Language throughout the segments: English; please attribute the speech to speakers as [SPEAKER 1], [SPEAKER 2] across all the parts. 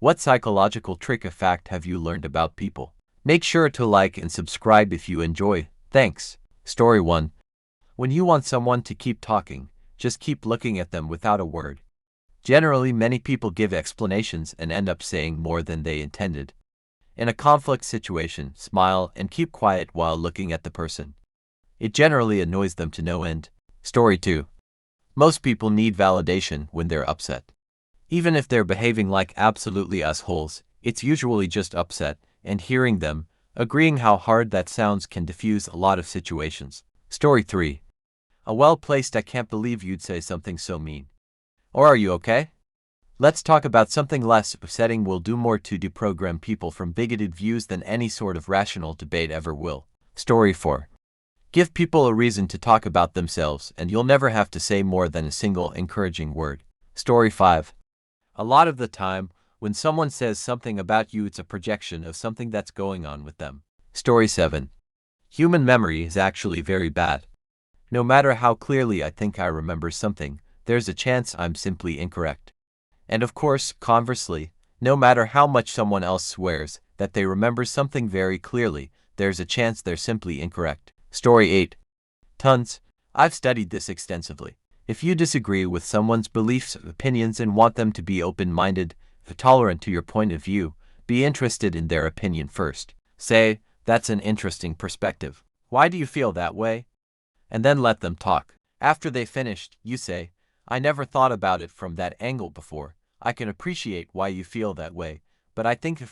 [SPEAKER 1] What psychological trick or fact have you learned about people? Make sure to like and subscribe if you enjoy. Thanks. Story 1. When you want someone to keep talking, just keep looking at them without a word. Generally, many people give explanations and end up saying more than they intended. In a conflict situation, smile and keep quiet while looking at the person. It generally annoys them to no end. Story 2. Most people need validation when they're upset. Even if they're behaving like absolutely assholes, it's usually just upset, and hearing them, agreeing how hard that sounds can diffuse a lot of situations. Story 3. A well-placed "I can't believe you'd say something so mean." Or "Are you okay?" Let's talk about something less upsetting will do more to deprogram people from bigoted views than any sort of rational debate ever will. Story 4. Give people a reason to talk about themselves and you'll never have to say more than a single encouraging word. Story 5. A lot of the time, when someone says something about you, it's a projection of something that's going on with them. Story 7. Human memory is actually very bad. No matter how clearly I think I remember something, there's a chance I'm simply incorrect. And of course, conversely, no matter how much someone else swears that they remember something very clearly, there's a chance they're simply incorrect. Story 8. Tons. I've studied this extensively. If you disagree with someone's beliefs, opinions, and want them to be open-minded, tolerant to your point of view, be interested in their opinion first. Say, "That's an interesting perspective. Why do you feel that way?" And then let them talk. After they've finished, you say, "I never thought about it from that angle before. I can appreciate why you feel that way, but I think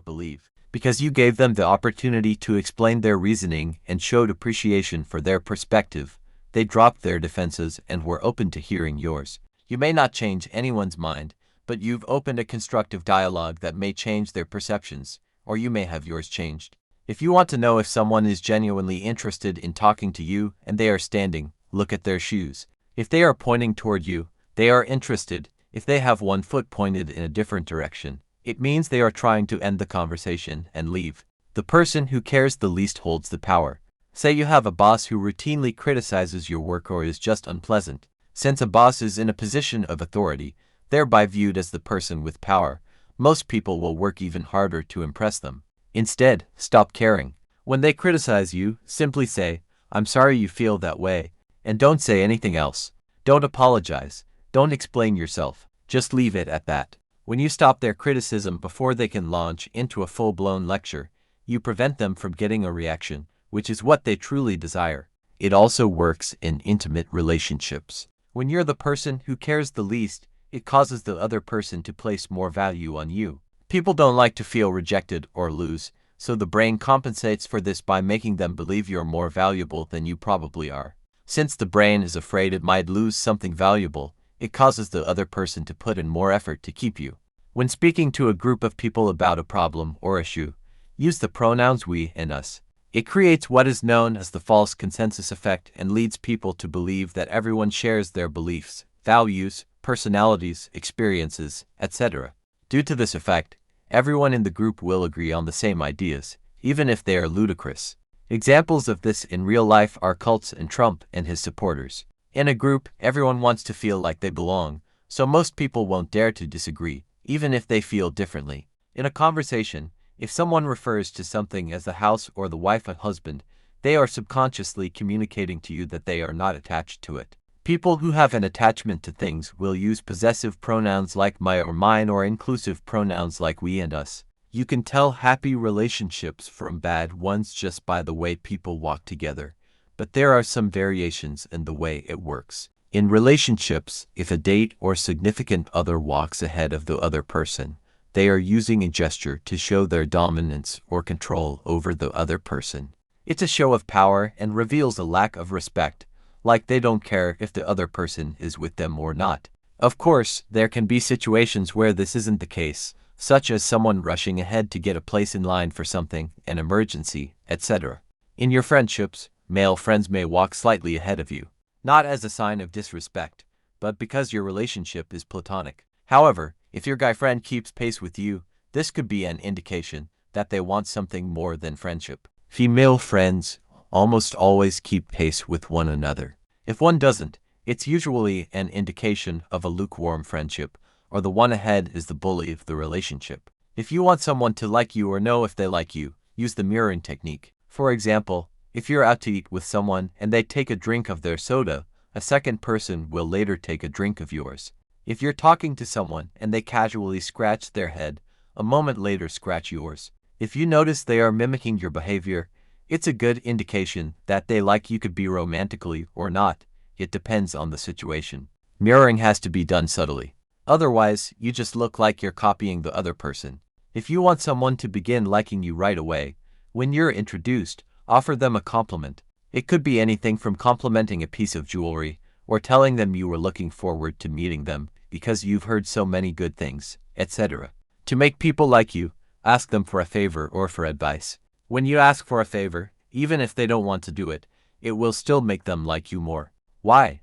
[SPEAKER 1] believe." Because you gave them the opportunity to explain their reasoning and showed appreciation for their perspective, they dropped their defenses and were open to hearing yours. You may not change anyone's mind, but you've opened a constructive dialogue that may change their perceptions, or you may have yours changed. If you want to know if someone is genuinely interested in talking to you and they are standing, look at their shoes. If they are pointing toward you, they are interested. If they have one foot pointed in a different direction, it means they are trying to end the conversation and leave. The person who cares the least holds the power. Say you have a boss who routinely criticizes your work or is just unpleasant. Since a boss is in a position of authority, thereby viewed as the person with power, most people will work even harder to impress them. Instead, stop caring. When they criticize you, simply say, "I'm sorry you feel that way," and don't say anything else. Don't apologize. Don't explain yourself. Just leave it at that. When you stop their criticism before they can launch into a full-blown lecture, you prevent them from getting a reaction, which is what they truly desire. It also works in intimate relationships. When you're the person who cares the least, it causes the other person to place more value on you. People don't like to feel rejected or lose, so the brain compensates for this by making them believe you're more valuable than you probably are. Since the brain is afraid it might lose something valuable, it causes the other person to put in more effort to keep you. When speaking to a group of people about a problem or issue, use the pronouns we and us. It creates what is known as the false consensus effect and leads people to believe that everyone shares their beliefs, values, personalities, experiences, etc. Due to this effect, everyone in the group will agree on the same ideas, even if they are ludicrous. Examples of this in real life are cults and Trump and his supporters. In a group, everyone wants to feel like they belong, so most people won't dare to disagree, even if they feel differently. In a conversation, if someone refers to something as the house or the wife and husband, they are subconsciously communicating to you that they are not attached to it. People who have an attachment to things will use possessive pronouns like my or mine or inclusive pronouns like we and us. You can tell happy relationships from bad ones just by the way people walk together, but there are some variations in the way it works. In relationships, if a date or significant other walks ahead of the other person, they are using a gesture to show their dominance or control over the other person. It's a show of power and reveals a lack of respect, like they don't care if the other person is with them or not. Of course, there can be situations where this isn't the case, such as someone rushing ahead to get a place in line for something, an emergency, etc. In your friendships, male friends may walk slightly ahead of you, not as a sign of disrespect, but because your relationship is platonic. However, if your guy friend keeps pace with you, this could be an indication that they want something more than friendship. Female friends almost always keep pace with one another. If one doesn't, it's usually an indication of a lukewarm friendship or the one ahead is the bully of the relationship. If you want someone to like you or know if they like you, use the mirroring technique. For example, if you're out to eat with someone and they take a drink of their soda, a second person will later take a drink of yours. If you're talking to someone and they casually scratch their head, a moment later scratch yours. If you notice they are mimicking your behavior, it's a good indication that they like you, could be romantically or not. It depends on the situation. Mirroring has to be done subtly. Otherwise, you just look like you're copying the other person. If you want someone to begin liking you right away, when you're introduced, offer them a compliment. It could be anything from complimenting a piece of jewelry or telling them you were looking forward to meeting them because you've heard so many good things, etc. To make people like you, ask them for a favor or for advice. When you ask for a favor, even if they don't want to do it, it will still make them like you more. Why?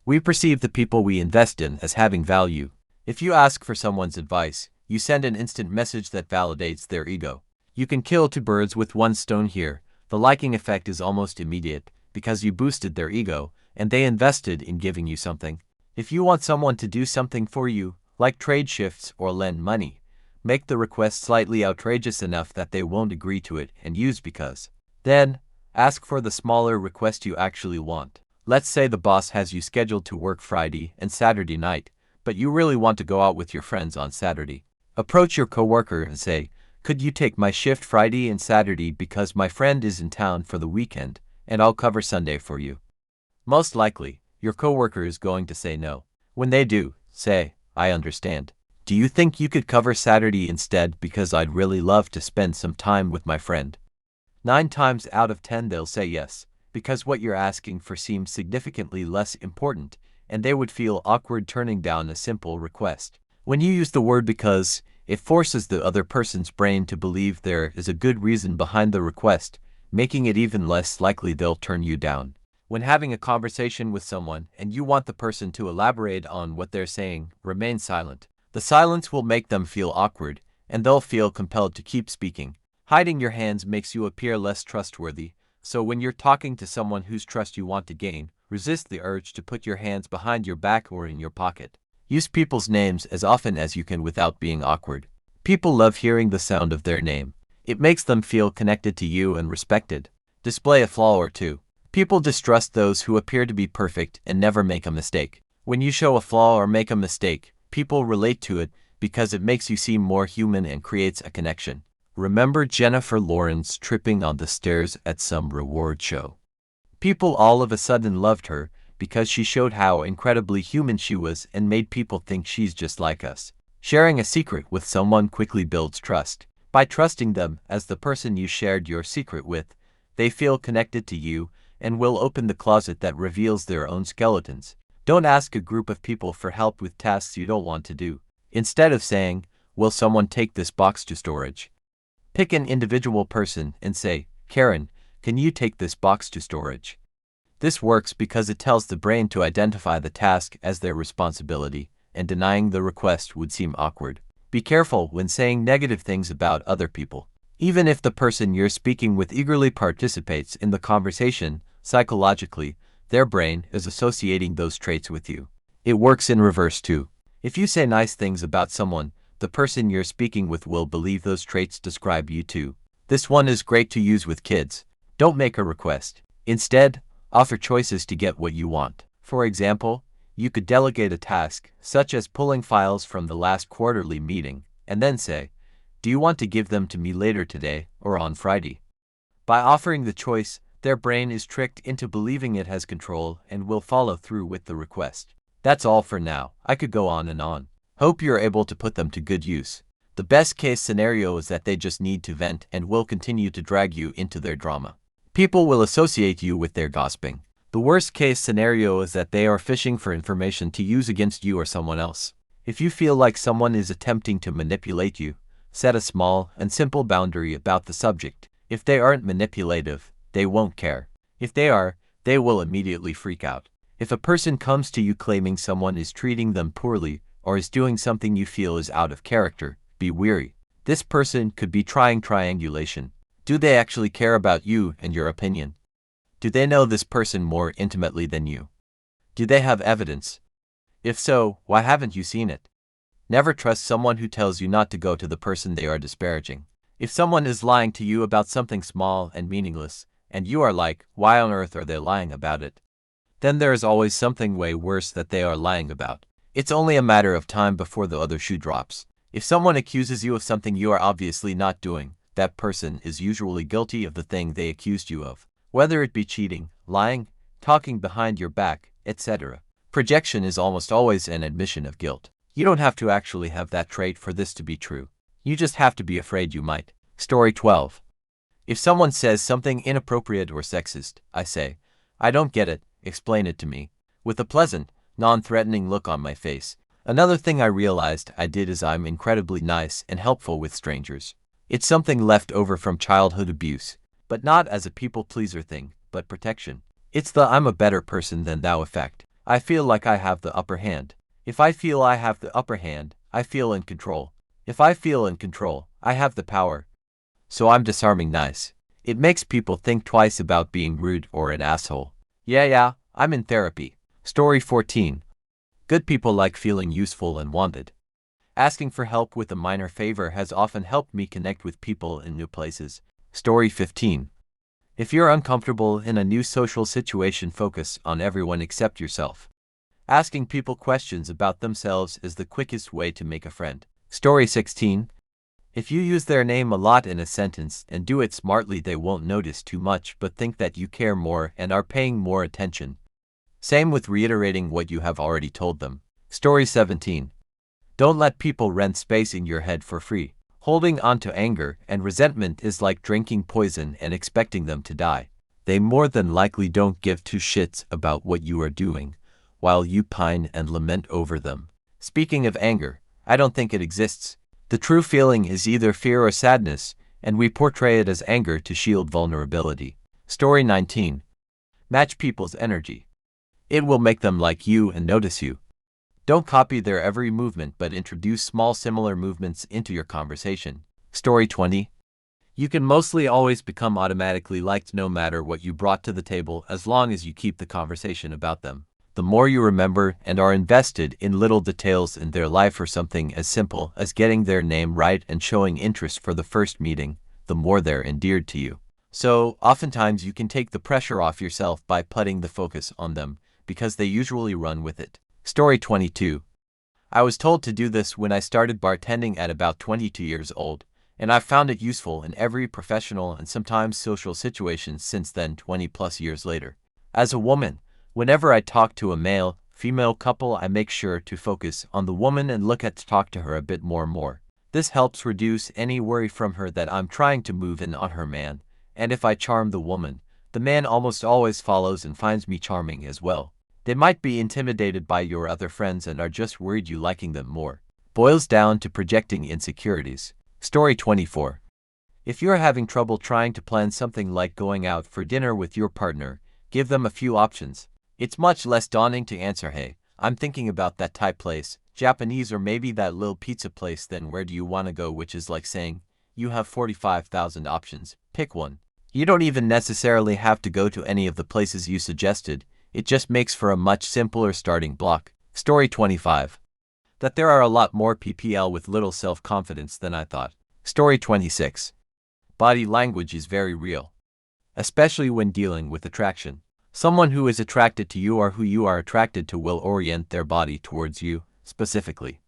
[SPEAKER 1] We perceive the people we invest in as having value. If you ask for someone's advice, you send an instant message that validates their ego. You can kill two birds with one stone here. The liking effect is almost immediate because you boosted their ego and they invested in giving you something. If you want someone to do something for you, like trade shifts or lend money, make the request slightly outrageous enough that they won't agree to it and use because. Then, ask for the smaller request you actually want. Let's say the boss has you scheduled to work Friday and Saturday night, but you really want to go out with your friends on Saturday. Approach your coworker and say, "Could you take my shift Friday and Saturday because my friend is in town for the weekend, and I'll cover Sunday for you?" Most likely, your coworker is going to say no. When they do, say, "I understand. Do you think you could cover Saturday instead because I'd really love to spend some time with my friend?" 9 times out of 10 they'll say yes, because what you're asking for seems significantly less important, and they would feel awkward turning down a simple request. When you use the word because, it forces the other person's brain to believe there is a good reason behind the request, making it even less likely they'll turn you down. When having a conversation with someone and you want the person to elaborate on what they're saying, remain silent. The silence will make them feel awkward, and they'll feel compelled to keep speaking. Hiding your hands makes you appear less trustworthy, so when you're talking to someone whose trust you want to gain, resist the urge to put your hands behind your back or in your pocket. Use people's names as often as you can without being awkward. People love hearing the sound of their name. It makes them feel connected to you and respected. Display a flaw or two. People distrust those who appear to be perfect and never make a mistake. When you show a flaw or make a mistake, people relate to it because it makes you seem more human and creates a connection. Remember Jennifer Lawrence tripping on the stairs at some reward show. People all of a sudden loved her because she showed how incredibly human she was and made people think she's just like us. Sharing a secret with someone quickly builds trust. By trusting them as the person you shared your secret with, they feel connected to you and will open the closet that reveals their own skeletons. Don't ask a group of people for help with tasks you don't want to do. Instead of saying, "Will someone take this box to storage?" pick an individual person and say, "Karen, can you take this box to storage?" This works because it tells the brain to identify the task as their responsibility, and denying the request would seem awkward. Be careful when saying negative things about other people. Even if the person you're speaking with eagerly participates in the conversation, psychologically, their brain is associating those traits with you. It works in reverse too. If you say nice things about someone, the person you're speaking with will believe those traits describe you too. This one is great to use with kids. Don't make a request. Instead, offer choices to get what you want. For example, you could delegate a task, such as pulling files from the last quarterly meeting, and then say, "Do you want to give them to me later today or on Friday?" By offering the choice, their brain is tricked into believing it has control and will follow through with the request. That's all for now. I could go on and on. Hope you're able to put them to good use. The best case scenario is that they just need to vent and will continue to drag you into their drama. People will associate you with their gossiping. The worst case scenario is that they are fishing for information to use against you or someone else. If you feel like someone is attempting to manipulate you, set a small and simple boundary about the subject. If they aren't manipulative, they won't care. If they are, they will immediately freak out. If a person comes to you claiming someone is treating them poorly or is doing something you feel is out of character, be wary. This person could be trying triangulation. Do they actually care about you and your opinion? Do they know this person more intimately than you? Do they have evidence? If so, why haven't you seen it? Never trust someone who tells you not to go to the person they are disparaging. If someone is lying to you about something small and meaningless, and you are like, why on earth are they lying about it? Then there is always something way worse that they are lying about. It's only a matter of time before the other shoe drops. If someone accuses you of something you are obviously not doing, that person is usually guilty of the thing they accused you of. Whether it be cheating, lying, talking behind your back, etc. Projection is almost always an admission of guilt. You don't have to actually have that trait for this to be true. You just have to be afraid you might. Story 12. If someone says something inappropriate or sexist, I say, I don't get it, explain it to me, with a pleasant, non-threatening look on my face. Another thing I realized I did is I'm incredibly nice and helpful with strangers. It's something left over from childhood abuse, but not as a people-pleaser thing, but protection. It's the I'm a better person than thou effect. I feel like I have the upper hand. If I feel I have the upper hand, I feel in control. If I feel in control, I have the power. So I'm disarming nice. It makes people think twice about being rude or an asshole. Yeah, I'm in therapy. Story 14. Good people like feeling useful and wanted. Asking for help with a minor favor has often helped me connect with people in new places. Story 15. If you're uncomfortable in a new social situation, focus on everyone except yourself. Asking people questions about themselves is the quickest way to make a friend. Story 16. If you use their name a lot in a sentence and do it smartly, they won't notice too much but think that you care more and are paying more attention. Same with reiterating what you have already told them. Story 17. Don't let people rent space in your head for free. Holding on to anger and resentment is like drinking poison and expecting them to die. They more than likely don't give two shits about what you are doing, while you pine and lament over them. Speaking of anger, I don't think it exists. The true feeling is either fear or sadness, and we portray it as anger to shield vulnerability. Story 19. Match people's energy. It will make them like you and notice you. Don't copy their every movement but introduce small similar movements into your conversation. Story 20. You can mostly always become automatically liked no matter what you brought to the table as long as you keep the conversation about them. The more you remember and are invested in little details in their life, or something as simple as getting their name right and showing interest for the first meeting, the more they're endeared to you. So, oftentimes you can take the pressure off yourself by putting the focus on them, because they usually run with it. Story 22. I was told to do this when I started bartending at about 22 years old, and I've found it useful in every professional and sometimes social situation since then, 20 plus years later. As a woman, whenever I talk to a male-female couple, I make sure to focus on the woman and look at to talk to her a bit more. This helps reduce any worry from her that I'm trying to move in on her man, and if I charm the woman, the man almost always follows and finds me charming as well. They might be intimidated by your other friends and are just worried you liking them more. Boils down to projecting insecurities. Story 24. If you're having trouble trying to plan something like going out for dinner with your partner, give them a few options. It's much less daunting to answer, hey, I'm thinking about that Thai place, Japanese, or maybe that little pizza place than where do you want to go, which is like saying, you have 45,000 options, pick one. You don't even necessarily have to go to any of the places you suggested, it just makes for a much simpler starting block. Story 25. That there are a lot more PPL with little self-confidence than I thought. Story 26. Body language is very real, especially when dealing with attraction. Someone who is attracted to you or who you are attracted to will orient their body towards you, specifically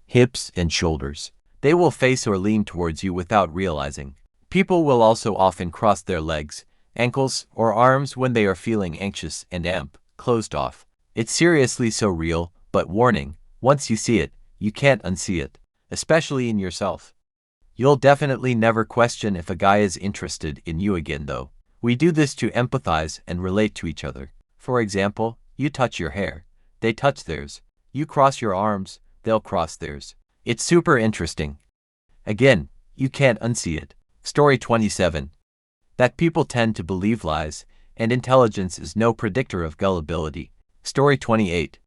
[SPEAKER 1] hips and shoulders. They will face or lean towards you without realizing. People will also often cross their legs, ankles, or arms when they are feeling anxious and closed off. It's seriously so real, but warning, once you see it, you can't unsee it, especially in yourself. You'll definitely never question if a guy is interested in you again though. We do this to empathize and relate to each other. For example, you touch your hair, they touch theirs. You cross your arms, they'll cross theirs. It's super interesting. Again, you can't unsee it. Story 27. That people tend to believe lies, and intelligence is no predictor of gullibility. Story 28.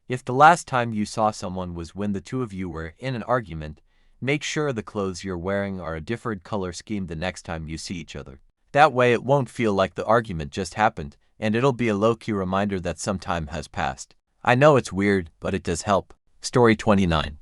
[SPEAKER 1] If the last time you saw someone was when the two of you were in an argument, make sure the clothes you're wearing are a different color scheme the next time you see each other. That way it won't feel like the argument just happened, and it'll be a low-key reminder that some time has passed. I know it's weird, but it does help. Story 29.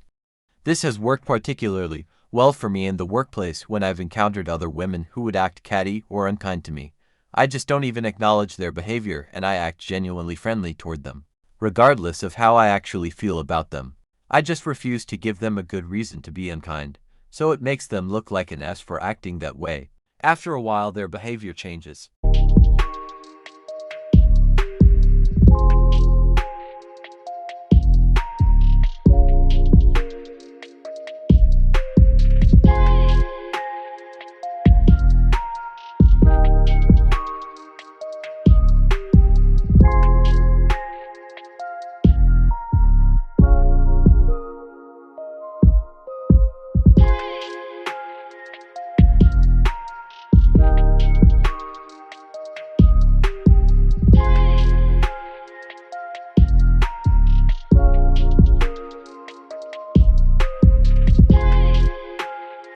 [SPEAKER 1] This has worked particularly well for me in the workplace when I've encountered other women who would act catty or unkind to me. I just don't even acknowledge their behavior and I act genuinely friendly toward them, regardless of how I actually feel about them. I just refuse to give them a good reason to be unkind, so it makes them look like an ass for acting that way. After a while their behavior changes.